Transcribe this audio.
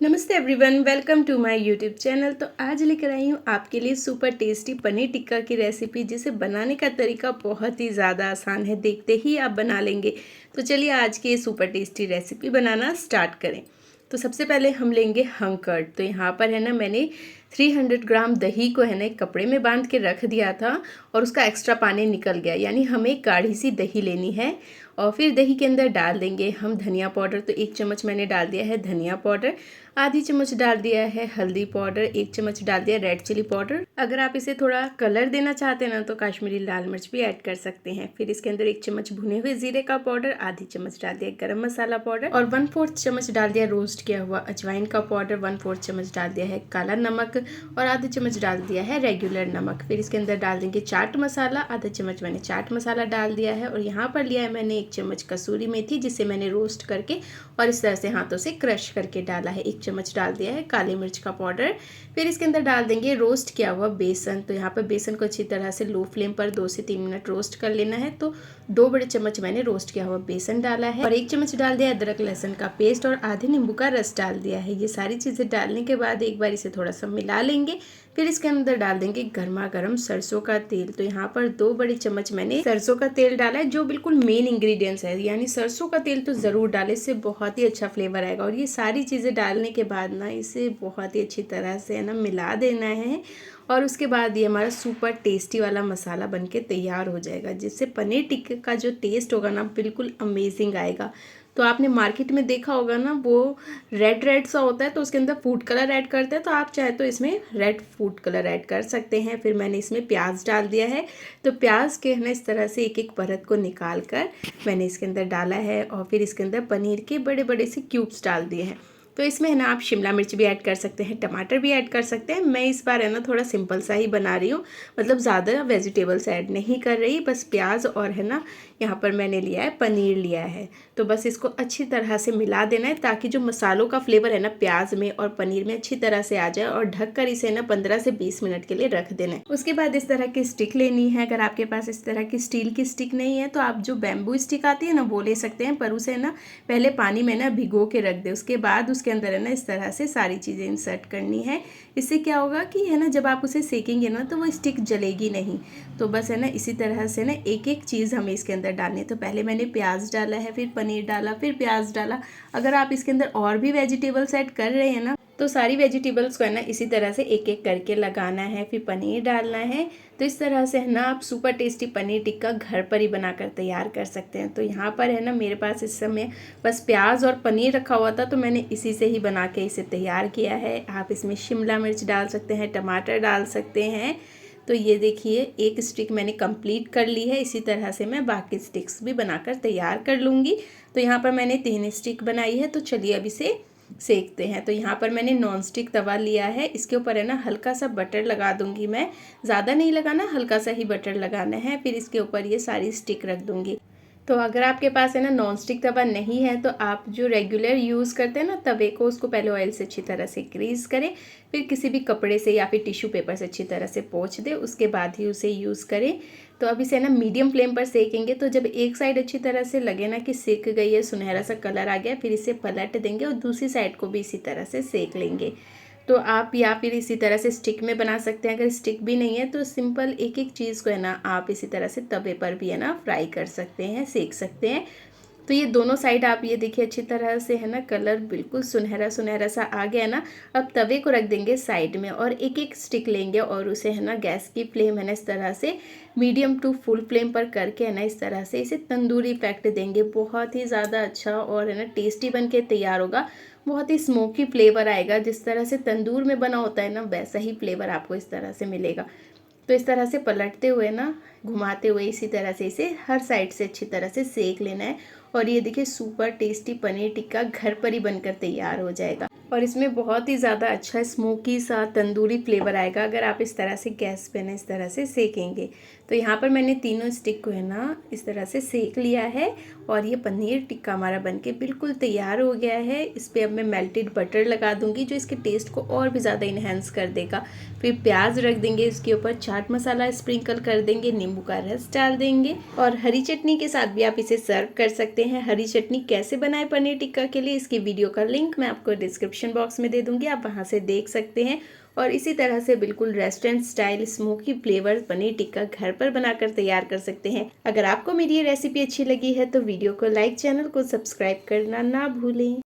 नमस्ते everyone, welcome to my YouTube channel. तो आज लेकर आई हूँ आपके लिए सुपर टेस्टी पनीर टिक्का की रेसिपी, जिसे बनाने का तरीका बहुत ही ज़्यादा आसान है। देखते ही आप बना लेंगे। तो चलिए आज की ये सुपर टेस्टी रेसिपी बनाना स्टार्ट करें। तो सबसे पहले हम लेंगे हंग कर्ड। तो यहाँ पर है ना, मैंने 300 ग्राम दही को है ना एक कपड़े में बांध के रख दिया था और उसका एक्स्ट्रा पानी निकल गया, यानी हमें गाढ़ी सी दही लेनी है। और फिर दही के अंदर डाल देंगे हम धनिया पाउडर। तो 1 चम्मच मैंने डाल दिया है धनिया पाउडर, आधी चम्मच डाल दिया है हल्दी पाउडर, 1 चम्मच डाल दिया रेड चिली पाउडर। अगर आप इसे थोड़ा कलर देना चाहते हैं ना तो कश्मीरी लाल मिर्च भी ऐड कर सकते हैं। फिर इसके अंदर 1 चम्मच भुने हुए जीरे का पाउडर, आधी चम्मच डाल दिया गरम मसाला पाउडर और 1/4 चम्मच डाल दिया रोस्ट किया हुआ अजवाइन का पाउडर, 1/4 चम्मच डाल दिया है काला नमक और आधा चम्मच डाल दिया है रेगुलर नमक। फिर इसके अंदर डाल देंगे चाट मसाला, आधा चम्मच मैंने चाट मसाला डाल दिया है। और यहाँ पर लिया है मैंने 1 चम्मच कसूरी मेथी, जिसे मैंने रोस्ट करके और इस तरह से हाथों से क्रश करके डाला है। 1 चम्मच डाल दिया है काली मिर्च का पाउडर। फिर इसके अंदर डाल देंगे रोस्ट किया हुआ बेसन। तो यहाँ पर बेसन को अच्छी तरह से लो फ्लेम पर 2 से 3 मिनट रोस्ट कर लेना है। तो 2 बड़े चम्मच मैंने रोस्ट किया हुआ बेसन डाला है और 1 चम्मच डाल दिया अदरक लहसुन का पेस्ट और आधे नींबू का रस डाल दिया है। ये सारी चीज़ें डालने के बाद एक बार इसे थोड़ा सा मिला लेंगे। फिर इसके अंदर डाल देंगे गर्मा गर्म सरसों का तेल। तो यहाँ पर 2 बड़े चम्मच मैंने सरसों का तेल डाला है, जो बिल्कुल मेन इंग्रेडिएंट्स है, यानी सरसों का तेल तो ज़रूर डालें, इससे बहुत ही अच्छा फ्लेवर आएगा। और ये सारी चीज़ें डालने के बाद ना इसे बहुत ही अच्छी तरह से है ना मिला देना है। और उसके बाद ये हमारा सुपर टेस्टी वाला मसाला बनके तैयार हो जाएगा, जिससे पनीर टिक्के का जो टेस्ट होगा ना बिल्कुल अमेजिंग आएगा। तो आपने मार्केट में देखा होगा ना, वो रेड रेड सा होता है तो उसके अंदर फूड कलर ऐड करते हैं। तो आप चाहे तो इसमें रेड फूड कलर ऐड कर सकते हैं। फिर मैंने इसमें प्याज डाल दिया है। तो प्याज के है ना इस तरह से एक एक परत को निकाल कर मैंने इसके अंदर डाला है और फिर इसके अंदर पनीर के बड़े बड़े से क्यूब्स डाल दिए हैं। तो इसमें है ना आप शिमला मिर्च भी ऐड कर सकते हैं, टमाटर भी ऐड कर सकते हैं। मैं इस बार है ना थोड़ा सिंपल सा ही बना रही हूँ, मतलब ज़्यादा वेजिटेबल्स ऐड नहीं कर रही, बस प्याज और है ना यहाँ पर मैंने लिया है पनीर लिया है। तो बस इसको अच्छी तरह से मिला देना है, ताकि जो मसालों का फ्लेवर है ना प्याज में और पनीर में अच्छी तरह से आ जाए। और ढककर इसे ना 15 से 20 मिनट के लिए रख देना है। उसके बाद इस तरह की स्टिक लेनी है। अगर आपके पास इस तरह की स्टील की स्टिक नहीं है तो आप जो बैम्बू स्टिक आती है ना वो ले सकते हैं, पर उसे ना पहले पानी में ना भिगो के रख दे। उसके बाद उसके अंदर है ना इस तरह से सारी चीज़ें इंसर्ट करनी है। इससे क्या होगा कि है ना जब आप उसे सेकेंगे ना तो वो स्टिक जलेगी नहीं। तो बस है ना इसी तरह से ना एक एक चीज़ हमें इसके अंदर डालनी है। तो पहले मैंने प्याज डाला है, फिर पनीर डाला, फिर प्याज डाला। अगर आप इसके अंदर और भी वेजिटेबल्स ऐड कर रहे हैं ना तो सारी वेजिटेबल्स को है ना इसी तरह से एक एक करके लगाना है। फिर पनीर डालना है। तो इस तरह से है ना आप सुपर टेस्टी पनीर टिक्का घर पर ही बनाकर तैयार कर सकते हैं। तो यहाँ पर है ना मेरे पास इस समय बस प्याज और पनीर रखा हुआ था, तो मैंने इसी से ही बना के इसे तैयार किया है। आप इसमें शिमला मिर्च डाल सकते हैं, टमाटर डाल सकते हैं। तो ये देखिए एक स्टिक मैंने कंप्लीट कर ली है। इसी तरह से मैं बाकी स्टिक्स भी बनाकर तैयार कर लूँगी। तो यहाँ पर मैंने 3 स्टिक बनाई है। तो चलिए अब इसे सेकते हैं। तो यहाँ पर मैंने नॉन स्टिक तवा लिया है। इसके ऊपर है ना हल्का सा बटर लगा दूंगी मैं, ज़्यादा नहीं लगाना, हल्का सा ही बटर लगाना है। फिर इसके ऊपर ये सारी स्टिक रख दूंगी। तो अगर आपके पास है ना नॉन स्टिक तवा नहीं है तो आप जो रेगुलर यूज़ करते हैं ना तवे को, उसको पहले ऑयल से अच्छी तरह से ग्रीस करें, फिर किसी भी कपड़े से या फिर टिश्यू पेपर से अच्छी तरह से पोंछ दें, उसके बाद ही उसे यूज़ करें। तो अब इसे ना मीडियम फ्लेम पर सेकेंगे। तो जब एक साइड अच्छी तरह से लगे ना कि सेक गई है, सुनहरा सा कलर आ गया, फिर इसे पलट देंगे और दूसरी साइड को भी इसी तरह से सेक लेंगे। तो आप या फिर इसी तरह से स्टिक में बना सकते हैं। अगर स्टिक भी नहीं है तो सिंपल एक एक चीज़ को है ना आप इसी तरह से तवे पर भी है ना फ्राई कर सकते हैं, सेक सकते हैं। तो ये दोनों साइड आप ये देखिए अच्छी तरह से है ना कलर बिल्कुल सुनहरा सुनहरा सा आ गया ना। अब तवे को रख देंगे साइड में और एक एक स्टिक लेंगे और उसे है ना गैस की फ्लेम है ना इस तरह से मीडियम टू फुल फ्लेम पर करके है ना इस तरह से इसे तंदूरी इफेक्ट देंगे। बहुत ही ज़्यादा अच्छा और है ना टेस्टी बन के तैयार होगा। बहुत ही स्मोकी फ्लेवर आएगा, जिस तरह से तंदूर में बना होता है ना वैसा ही फ्लेवर आपको इस तरह से मिलेगा। तो इस तरह से पलटते हुए ना घुमाते हुए इसी तरह से इसे हर साइड से अच्छी तरह से सेक लेना है। और ये देखिए सुपर टेस्टी पनीर टिक्का घर पर ही बनकर तैयार हो जाएगा और इसमें बहुत ही ज़्यादा अच्छा स्मोकी सा तंदूरी फ्लेवर आएगा अगर आप इस तरह से गैस पे ना इस तरह से सेकेंगे। तो यहाँ पर मैंने तीनों स्टिक को है ना इस तरह से सेक लिया है और ये पनीर टिक्का हमारा बनके बिल्कुल तैयार हो गया है। इस पर अब मैं मेल्टेड बटर लगा दूंगी, जो इसके टेस्ट को और भी ज़्यादा इन्हेंस कर देगा। फिर प्याज रख देंगे, इसके ऊपर चाट मसाला स्प्रिंकल कर देंगे, नींबू का रस डाल देंगे और हरी चटनी के साथ भी आप इसे सर्व कर सकते हैं। हैं हरी चटनी कैसे बनाएं पनीर टिक्का के लिए, इसकी वीडियो का लिंक मैं आपको डिस्क्रिप्शन बॉक्स में दे दूँगी, आप वहाँ से देख सकते हैं। और इसी तरह से बिल्कुल restaurant style smoky flavour paneer tikka घर पर बनाकर तैयार कर सकते हैं। अगर आपको मेरी ये रेसिपी अच्छी लगी है तो वीडियो को लाइक, चैनल को सब्सक्राइब करना ना भूलें।